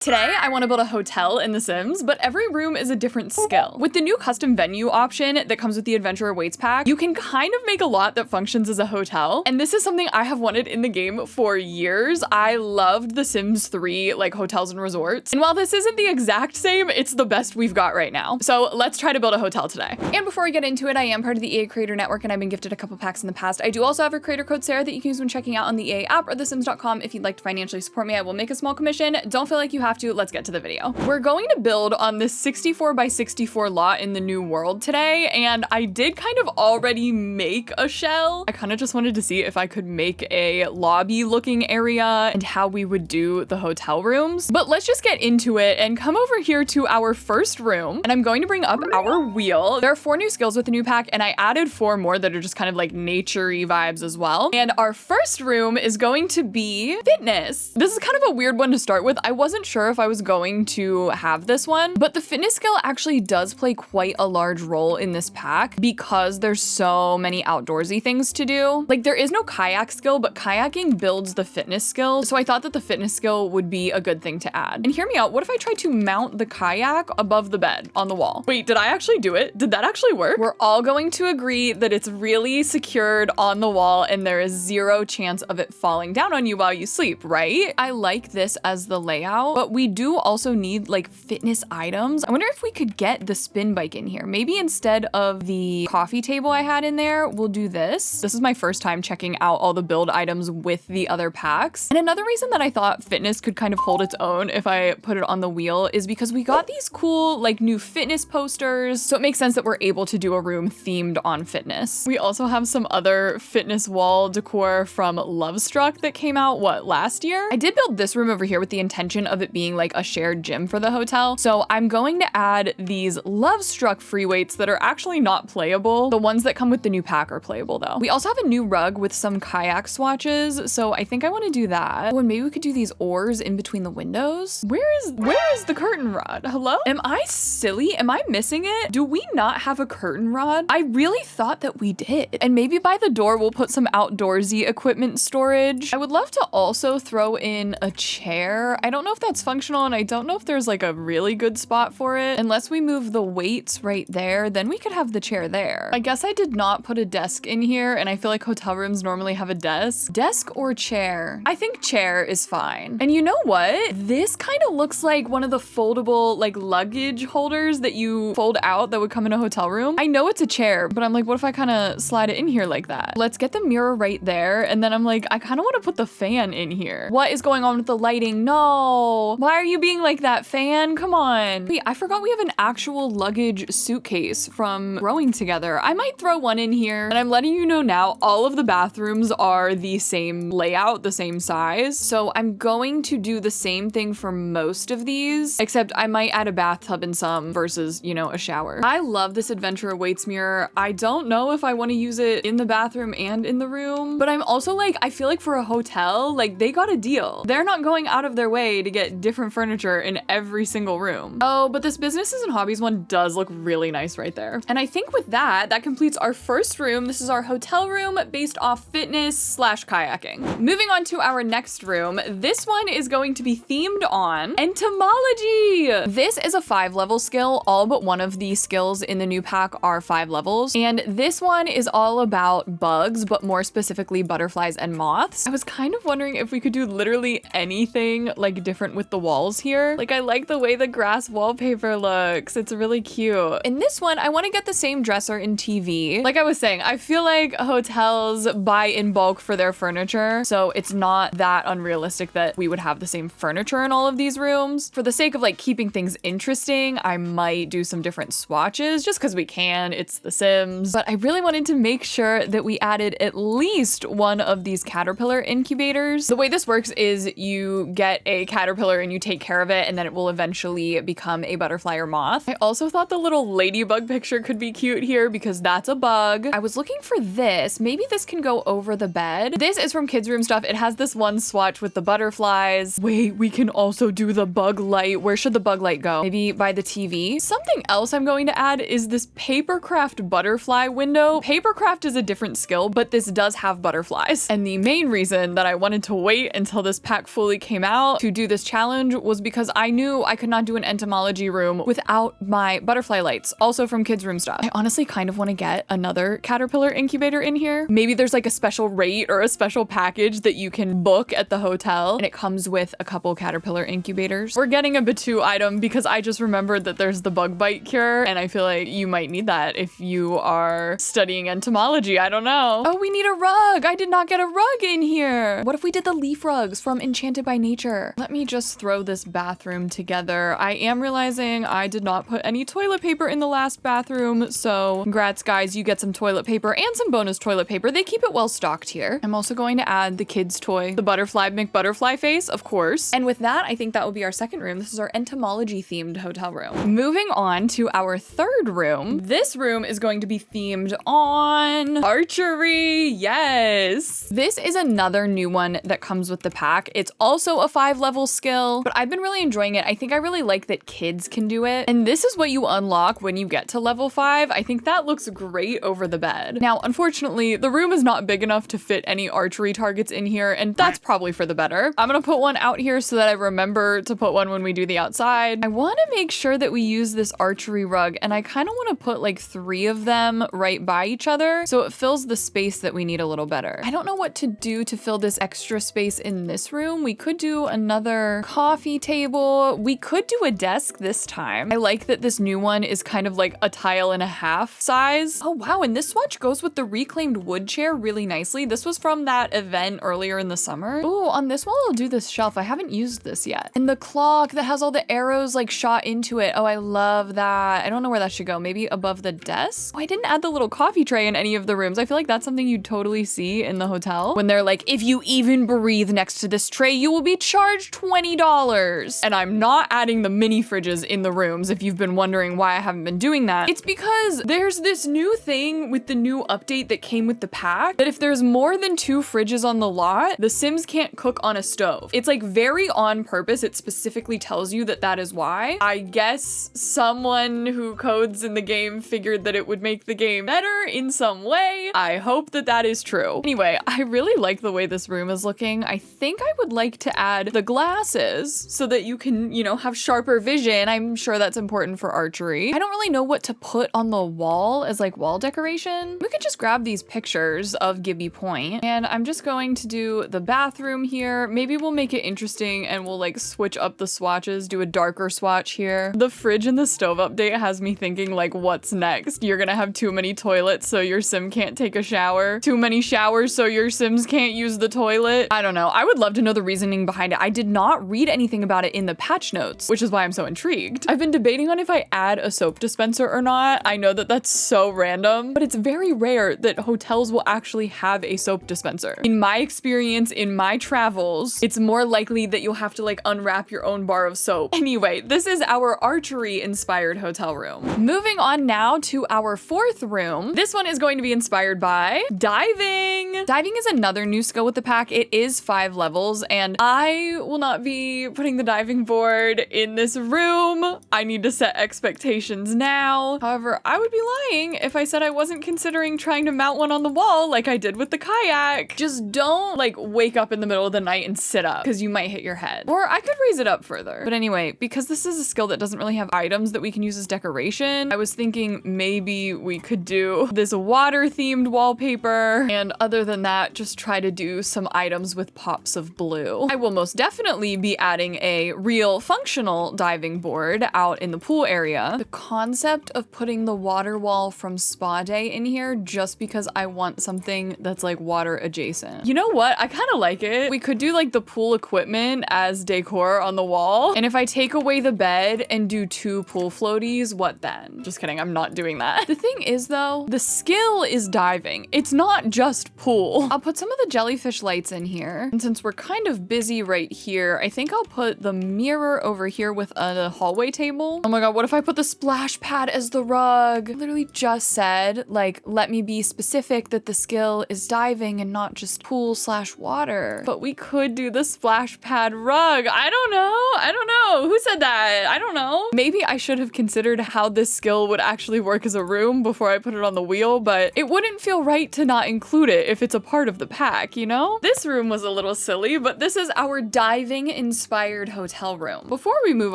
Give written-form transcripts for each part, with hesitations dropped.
Today, I want to build a hotel in The Sims, but every room is a different skill. With the new custom venue option that comes with the Adventure Awaits pack, you can kind of make a lot that functions as a hotel. And this is something I have wanted in the game for years. I loved The Sims 3, like hotels and resorts. And while this isn't the exact same, it's the best we've got right now. So let's try to build a hotel today. And before we get into it, I am part of the EA Creator Network and I've been gifted a couple packs in the past. I do also have a creator code Sarah that you can use when checking out on the EA app or thesims.com. If you'd like to financially support me, I will make a small commission. Don't feel like you have to. Let's get to the video. We're going to build on this 64 by 64 lot in the new world today, and I did kind of already make a shell. I kind of just wanted to see if I could make a lobby looking area and how we would do the hotel rooms. But let's just get into it and come over here to our first room, and I'm going to bring up our wheel. There are 4 new skills with the new pack, and I added 4 more that are just kind of like nature-y vibes as well. And our first room is going to be fitness. This is kind of a weird one to start with. I wasn't sure if I was going to have this one, but the fitness skill actually does play quite a large role in this pack because there's so many outdoorsy things to do. Like there is no kayak skill, but kayaking builds the fitness skill. So I thought that the fitness skill would be a good thing to add. And hear me out, what if I try to mount the kayak above the bed on the wall? Wait, did I actually do it? Did that actually work? We're all going to agree that it's really secured on the wall and there is 0 chance of it falling down on you while you sleep, right? I like this as the layout, but we do also need like fitness items. I wonder if we could get the spin bike in here. Maybe instead of the coffee table I had in there, we'll do this. This is my first time checking out all the build items with the other packs. And another reason that I thought fitness could kind of hold its own if I put it on the wheel is because we got these cool like new fitness posters. So it makes sense that we're able to do a room themed on fitness. We also have some other fitness wall decor from Lovestruck that came out, what, last year? I did build this room over here with the intention of it being like a shared gym for the hotel. So I'm going to add these Lovestruck free weights that are actually not playable. The ones that come with the new pack are playable though. We also have a new rug with some kayak swatches. So I think I want to do that. Oh, and maybe we could do these oars in between the windows. Where is the curtain rod? Hello? Am I silly? Am I missing it? Do we not have a curtain rod? I really thought that we did. And maybe by the door, we'll put some outdoorsy equipment storage. I would love to also throw in a chair. I don't know if that's functional and I don't know if there's like a really good spot for it. Unless we move the weights right there, then we could have the chair there. I guess I did not put a desk in here and I feel like hotel rooms normally have a desk. Desk or chair? I think chair is fine. And you know what? This kind of looks like one of the foldable like luggage holders that you fold out that would come in a hotel room. I know it's a chair, but I'm like, what if I kind of slide it in here like that? Let's get the mirror right there. And then I'm like, I kind of want to put the fan in here. What is going on with the lighting? No. Why are you being like that, fan? Come on. Wait, I forgot we have an actual luggage suitcase from Growing Together. I might throw one in here. And I'm letting you know now, all of the bathrooms are the same layout, the same size. So I'm going to do the same thing for most of these, except I might add a bathtub in some versus, you know, a shower. I love this Adventure Awaits mirror. I don't know if I want to use it in the bathroom and in the room, but I'm also like, I feel like for a hotel, like they got a deal. They're not going out of their way to get different furniture in every single room. Oh, but this businesses and hobbies one does look really nice right there. And I think with that completes our first room. This is our hotel room based off fitness / kayaking. Moving on to our next room. This one is going to be themed on entomology. This is a 5-level skill. All but one of the skills in the new pack are 5 levels. And this one is all about bugs, but more specifically butterflies and moths. I was kind of wondering if we could do literally anything like different with the walls here. Like I like the way the grass wallpaper looks. It's really cute. In this one, I want to get the same dresser in TV. Like I was saying, I feel like hotels buy in bulk for their furniture. So it's not that unrealistic that we would have the same furniture in all of these rooms. For the sake of like keeping things interesting, I might do some different swatches just because we can. It's The Sims. But I really wanted to make sure that we added at least one of these caterpillar incubators. The way this works is you get a caterpillar and you take care of it and then it will eventually become a butterfly or moth. I also thought the little ladybug picture could be cute here because that's a bug. I was looking for this. Maybe this can go over the bed. This is from Kids Room Stuff. It has this one swatch with the butterflies. Wait, we can also do the bug light. Where should the bug light go? Maybe by the TV? Something else I'm going to add is this Papercraft butterfly window. Papercraft is a different skill, but this does have butterflies. And the main reason that I wanted to wait until this pack fully came out to do this challenge challenge was because I knew I could not do an entomology room without my butterfly lights, also from kids' room stuff. I honestly kind of want to get another caterpillar incubator in here. Maybe there's like a special rate or a special package that you can book at the hotel, and it comes with a couple caterpillar incubators. We're getting a Batu item because I just remembered that there's the bug bite cure, and I feel like you might need that if you are studying entomology. I don't know. Oh, we need a rug. I did not get a rug in here. What if we did the leaf rugs from Enchanted by Nature? Let me just throw this bathroom together. I am realizing I did not put any toilet paper in the last bathroom, so congrats guys, you get some toilet paper and some bonus toilet paper. They keep it well stocked here. I'm also going to add the kids' toy, the butterfly McButterfly face, of course. And with that, I think that will be our second room. This is our entomology themed hotel room. Moving on to our third room. This room is going to be themed on archery. Yes. This is another new one that comes with the pack. It's also a 5-level skill, but I've been really enjoying it. I think I really like that kids can do it. And this is what you unlock when you get to level 5. I think that looks great over the bed. Now, unfortunately, the room is not big enough to fit any archery targets in here, and that's probably for the better. I'm gonna put one out here so that I remember to put one when we do the outside. I want to make sure that we use this archery rug, and I kind of want to put like 3 of them right by each other so it fills the space that we need a little better. I don't know what to do to fill this extra space in this room. We could do another coffee table. We could do a desk this time. I like that this new one is kind of like a 1.5 size. Oh wow, and this swatch goes with the reclaimed wood chair really nicely. This was from that event earlier in the summer. Oh, on this wall I'll do this shelf. I haven't used this yet. And the clock that has all the arrows like shot into it. Oh, I love that. I don't know where that should go. Maybe above the desk? Oh, I didn't add the little coffee tray in any of the rooms. I feel like that's something you'd totally see in the hotel when they're like, if you even breathe next to this tray, you will be charged $20. And I'm not adding the mini fridges in the rooms if you've been wondering why I haven't been doing that. It's because there's this new thing with the new update that came with the pack that if there's more than 2 fridges on the lot, the Sims can't cook on a stove. It's like very on purpose. It specifically tells you that that is why. I guess someone who codes in the game figured that it would make the game better in some way. I hope that that is true. Anyway, I really like the way this room is looking. I think I would like to add the glasses so that you can, you know, have sharper vision. I'm sure that's important for archery. I don't really know what to put on the wall as like wall decoration. We could just grab these pictures of Gibby Point, and I'm just going to do the bathroom here. Maybe we'll make it interesting and we'll like switch up the swatches, do a darker swatch here. The fridge and the stove update has me thinking like, what's next? You're gonna have too many toilets so your Sim can't take a shower. Too many showers so your Sims can't use the toilet. I don't know. I would love to know the reasoning behind it. I did not read anything about it in the patch notes, which is why I'm so intrigued. I've been debating on if I add a soap dispenser or not. I know that that's so random, but it's very rare that hotels will actually have a soap dispenser. In my experience, in my travels, it's more likely that you'll have to like unwrap your own bar of soap. Anyway, this is our archery inspired hotel room. Moving on now to our 4th room. This one is going to be inspired by diving. Diving is another new skill with the pack. It is 5 levels, and I will not be putting the diving board in this room. I need to set expectations now. However, I would be lying if I said I wasn't considering trying to mount one on the wall like I did with the kayak. Just don't like wake up in the middle of the night and sit up because you might hit your head. Or I could raise it up further. But anyway, because this is a skill that doesn't really have items that we can use as decoration, I was thinking maybe we could do this water themed wallpaper. And other than that, just try to do some items with pops of blue. I will most definitely be adding a real functional diving board out in the pool area. The concept of putting the water wall from Spa Day in here just because I want something that's like water adjacent. You know what? I kind of like it. We could do like the pool equipment as decor on the wall. And if I take away the bed and do 2 pool floaties, what then? Just kidding. I'm not doing that. The thing is though, the skill is diving. It's not just pool. I'll put some of the jellyfish lights in here. And since we're kind of busy right here, I think I'll put the mirror over here with a hallway table. Oh my God, what if I put the splash pad as the rug? I literally just said, like, let me be specific that the skill is diving and not just pool/water. But we could do the splash pad rug. I don't know. Who said that? I don't know. Maybe I should have considered how this skill would actually work as a room before I put it on the wheel, but it wouldn't feel right to not include it if it's a part of the pack, you know? This room was a little silly, but this is our diving inspired inspired hotel room. Before we move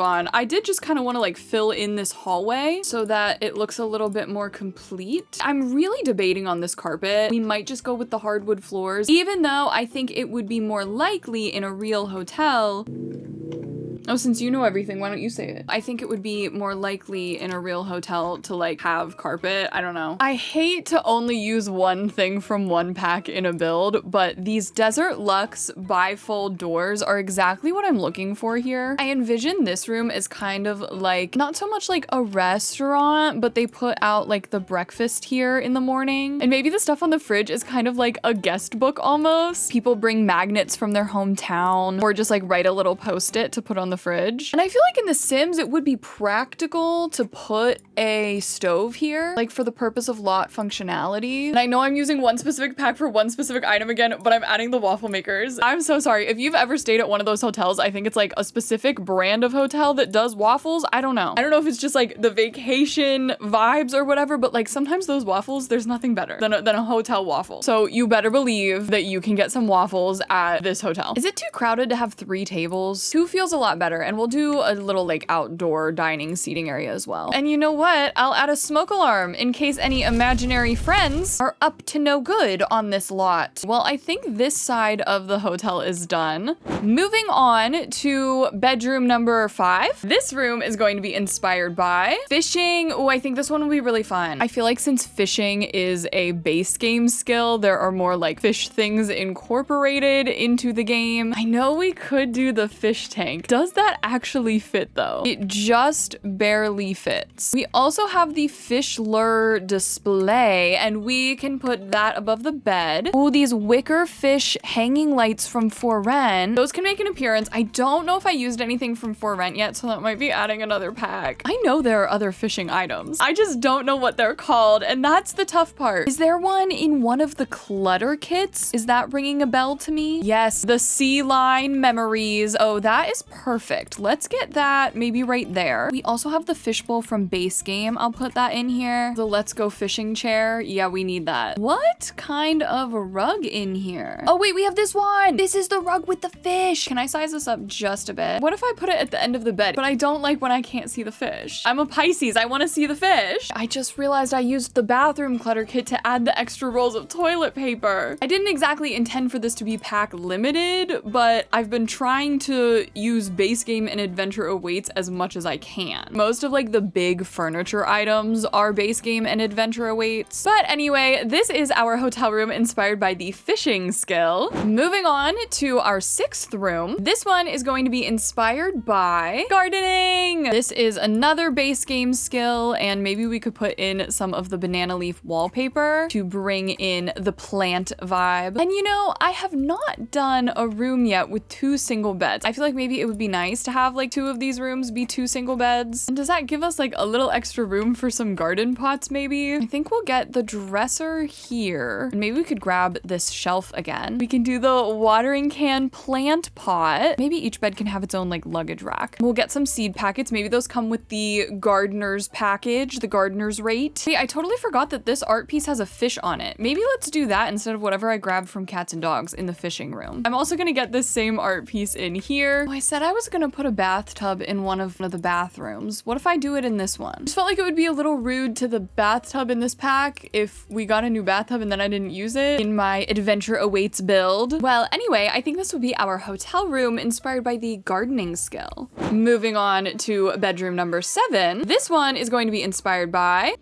on, I did just kind of want to like fill in this hallway so that it looks a little bit more complete. I'm really debating on this carpet. We might just go with the hardwood floors, even though I think it would be more likely in a real hotel. Oh, since you know everything, why don't you say it? I think it would be more likely in a real hotel to like have carpet. I don't know. I hate to only use one thing from one pack in a build, but these Desert Luxe bifold doors are exactly what I'm looking for here. I envision this room as kind of like, not so much like a restaurant, but they put out like the breakfast here in the morning. And maybe the stuff on the fridge is kind of like a guest book almost. People bring magnets from their hometown or just like write a little post-it to put on the fridge. And I feel like in The Sims, it would be practical to put a stove here, like for the purpose of lot functionality. And I know I'm using one specific pack for one specific item again, but I'm adding the waffle makers. I'm so sorry. If you've ever stayed at one of those hotels, I think it's like a specific brand of hotel that does waffles. I don't know. I don't know if it's just like the vacation vibes or whatever, but like sometimes those waffles, there's nothing better than a hotel waffle. So you better believe that you can get some waffles at this hotel. Is it too crowded to have 3 tables? 2 feels a lot better. And we'll do a little like outdoor dining seating area as well. And you know what? I'll add a smoke alarm in case any imaginary friends are up to no good on this lot. Well, I think this side of the hotel is done. Moving on to bedroom number 5. This room is going to be inspired by fishing. Oh, I think this one will be really fun. I feel like since fishing is a base game skill, there are more like fish things incorporated into the game. I know we could do the fish tank. Does that actually fit though? It just barely fits. We also have the fish lure display and we can put that above the bed. Oh, these wicker fish hanging lights from For Rent. Those can make an appearance. I don't know if I used anything from For Rent yet, so that might be adding another pack. I know there are other fishing items. I just don't know what they're called, and that's the tough part. Is there one in one of the clutter kits? Is that ringing a bell to me? Yes, the sea line memories. Oh, that is perfect. Let's get that maybe right there. We also have the fishbowl from base game. I'll put that in here. The let's go fishing chair. Yeah, we need that. What kind of a rug in here? Oh wait, we have this one. This is the rug with the fish. Can I size this up just a bit? What if I put it at the end of the bed? But I don't like when I can't see the fish. I'm a Pisces. I want to see the fish. I just realized I used the bathroom clutter kit to add the extra rolls of toilet paper. I didn't exactly intend for this to be pack limited, but I've been trying to use base game and adventure awaits as much as I can. Most of like the big furniture items are base game and adventure awaits. But anyway, this is our hotel room inspired by the fishing skill. Moving on to our 6th room. This one is going to be inspired by gardening. This is another base game skill, and maybe we could put in some of the banana leaf wallpaper to bring in the plant vibe. And you know, I have not done a room yet with 2 single beds. I feel like maybe it would be nice to have like 2 of these rooms be 2 single beds. And does that give us like a little extra room for some garden pots maybe? I think we'll get the dresser here. And maybe we could grab this shelf again. We can do the watering can plant pot. Maybe each bed can have its own like luggage rack. We'll get some seed packets. Maybe those come with the gardener's package, the gardener's rate. Hey, I totally forgot that this art piece has a fish on it. Maybe let's do that instead of whatever I grabbed from Cats and Dogs in the fishing room. I'm also gonna get this same art piece in here. Oh, I said I was gonna put a bathtub in one of the bathrooms. What if I do it in this one? I just felt like it would be a little rude to the bathtub in this pack if we got a new bathtub and then I didn't use it in my adventure awaits build. Well, anyway, I think this would be our hotel room inspired by the gardening skill. Moving on to bedroom number 7. This one is going to be inspired by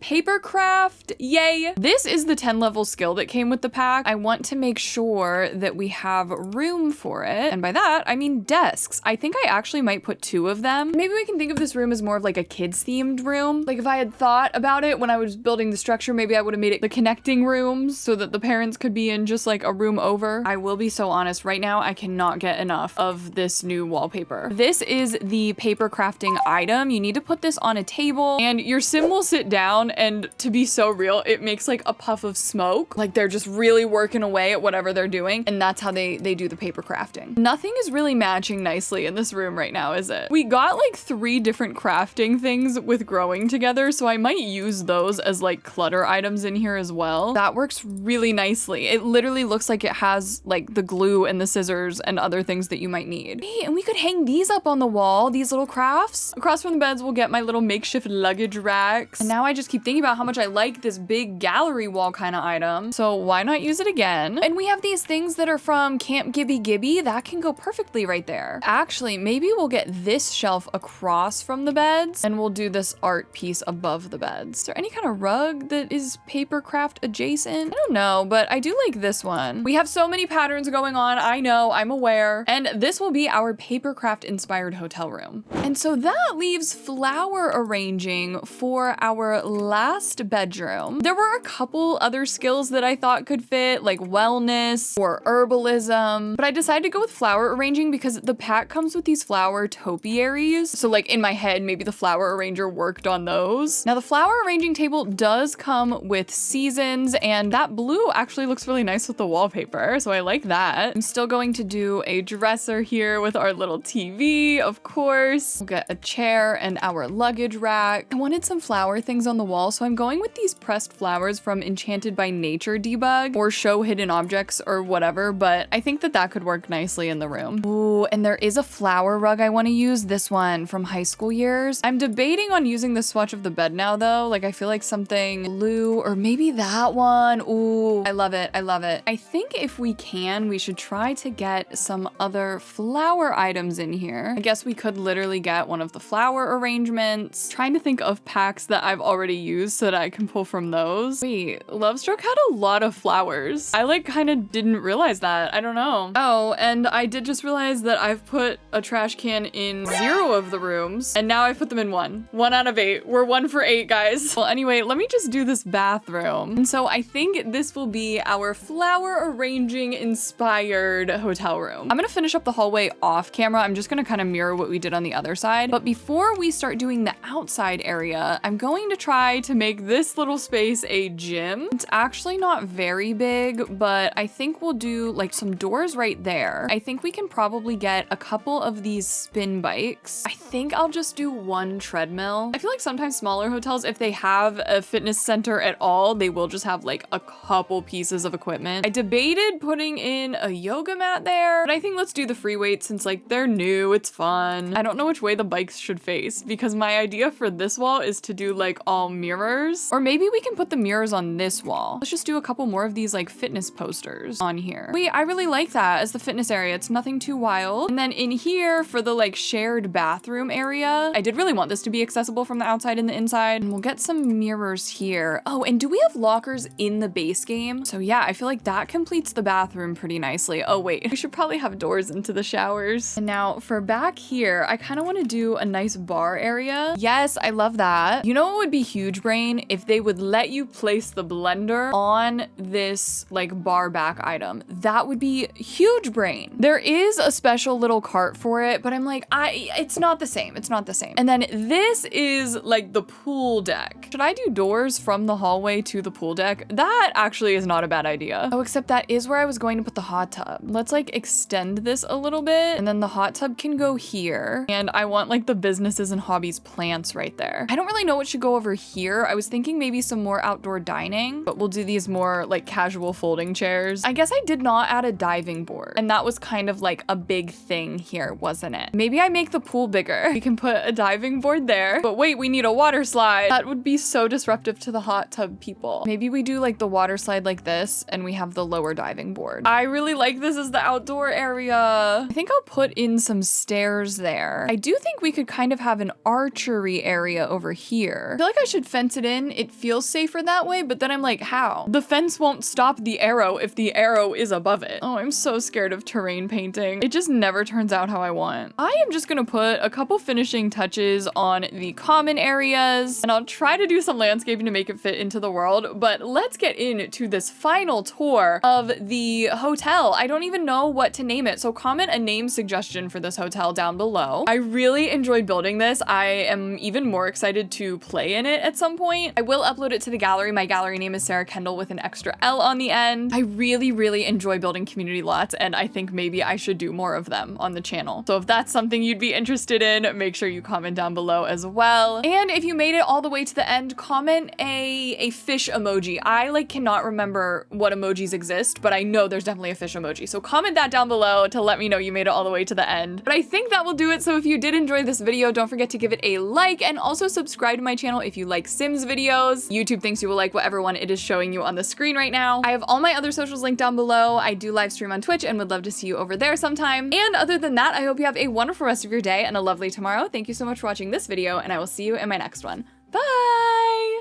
Papercraft. Yay! This is the 10 level skill that came with the pack. I want to make sure that we have room for it. And by that, I mean desks. I think I actually might put 2 of them. Maybe we can think of this room as more of like a kids themed room. Like if I had thought about it when I was building the structure, maybe I would have made it the connecting rooms so that the parents could be in just like a room over. I will be so honest, right now I cannot get enough of this new wallpaper. This is the paper crafting item. You need to put this on a table and your sim will sit down, and to be so real, it makes like a puff of smoke. Like they're just really working away at whatever they're doing, and that's how they do the paper crafting. Nothing is really matching nicely nicely in this room right now, is it? We got like 3 different crafting things with growing together, so I might use those as like clutter items in here as well. That works really nicely. It literally looks like it has like the glue and the scissors and other things that you might need. Hey, and we could hang these up on the wall, these little crafts. Across from the beds, we'll get my little makeshift luggage racks. And now I just keep thinking about how much I like this big gallery wall kind of item. So why not use it again? And we have these things that are from Camp Gibby Gibby. That can go perfectly right there. Actually, maybe we'll get this shelf across from the beds and we'll do this art piece above the beds. Is there any kind of rug that is Papercraft adjacent? I don't know, but I do like this one. We have so many patterns going on. I know, I'm aware. And this will be our Papercraft inspired hotel room. And so that leaves flower arranging for our last bedroom. There were a couple other skills that I thought could fit, like wellness or herbalism, but I decided to go with flower arranging because the pack comes with these flower topiaries. So like in my head, maybe the flower arranger worked on those. Now the flower arranging table does come with seasons, and that blue actually looks really nice with the wallpaper, so I like that. I'm still going to do a dresser here with our little TV, of course. We'll get a chair and our luggage rack. I wanted some flower things on the wall, so I'm going with these pressed flowers from Enchanted by Nature debug or show hidden objects or whatever, but I think that that could work nicely in the room. Ooh, and there is a flower rug I want to use, this one from high school years. I'm debating on using the swatch of the bed now though. Like I feel like something blue or maybe that one. Ooh, I love it. I love it. I think if we can, we should try to get some other flower items in here. I guess we could literally get one of the flower arrangements. Trying to think of packs that I've already used so that I can pull from those. Wait, Lovestruck had a lot of flowers. I like kind of didn't realize that. I don't know. Oh, and I did just realize that I've put a trash can in 0 of the rooms and now I put them in 1. 1 out of 8. We're 1 for 8, guys. Well, anyway, let me just do this bathroom. And so I think this will be our flower arranging inspired hotel room. I'm gonna finish up the hallway off camera. I'm just gonna kind of mirror what we did on the other side. But before we start doing the outside area, I'm going to try to make this little space a gym. It's actually not very big, but I think we'll do like some doors right there. I think we can probably get a couple of these spin bikes. I think I'll just do 1 treadmill. I feel like sometimes smaller hotels, if they have a fitness center at all, they will just have like a couple pieces of equipment. I debated putting in a yoga mat there, but I think let's do the free weights since like they're new, it's fun. I don't know which way the bikes should face because my idea for this wall is to do like all mirrors, or maybe we can put the mirrors on this wall. Let's just do a couple more of these like fitness posters on here. Wait, I really like that as the fitness area. It's nothing too wild. And then in here for the like shared bathroom area, I did really want this to be accessible from the outside and the inside. And we'll get some mirrors here. Oh, and do we have lockers in the base game? So yeah, I feel like that completes the bathroom pretty nicely. Oh wait, we should probably have doors into the showers. And now for back here, I kind of want to do a nice bar area. Yes, I love that. You know what would be huge brain? If they would let you place the blender on this like bar back item. That would be huge brain. There is a special little cart for it, but I'm like, it's not the same. It's not the same. And then this is like the pool deck. Should I do doors from the hallway to the pool deck? That actually is not a bad idea. Oh, except that is where I was going to put the hot tub. Let's like extend this a little bit and then the hot tub can go here. And I want like the businesses and hobbies plants right there. I don't really know what should go over here. I was thinking maybe some more outdoor dining, but we'll do these more like casual folding chairs. I guess I did not add a diving board, and that was kind of like a big thing here, wasn't it? Maybe I make the pool bigger. We can put a diving board there, but wait, we need a water slide. That would be so disruptive to the hot tub people. Maybe we do like the water slide like this and we have the lower diving board. I really like this as the outdoor area. I think I'll put in some stairs there. I do think we could kind of have an archery area over here. I feel like I should fence it in. It feels safer that way, but then I'm like, how? The fence won't stop the arrow if the arrow is above it. Oh, I'm so scared of terrain painting. It just never turns out how I want. I am just gonna put a couple finishing touches on the common areas, and I'll try to do some landscaping to make it fit into the world, but let's get into this final tour of the hotel. I don't even know what to name it, so comment a name suggestion for this hotel down below. I really enjoyed building this. I am even more excited to play in it at some point. I will upload it to the gallery. My gallery name is Sarah Kendall with an extra L on the end. I really enjoy building community lots, and I think maybe I should do more of them on the channel. channel. So if that's something you'd be interested in, make sure you comment down below as well. And if you made it all the way to the end, comment a fish emoji. I like cannot remember what emojis exist, but I know there's definitely a fish emoji. So comment that down below to let me know you made it all the way to the end. But I think that will do it. So if you did enjoy this video, don't forget to give it a like and also subscribe to my channel if you like Sims videos. YouTube thinks you will like whatever one it is showing you on the screen right now. I have all my other socials linked down below. I do live stream on Twitch and would love to see you over there sometime. And other than that, I hope you have a wonderful rest of your day and a lovely tomorrow. Thank you so much for watching this video, and I will see you in my next one. Bye!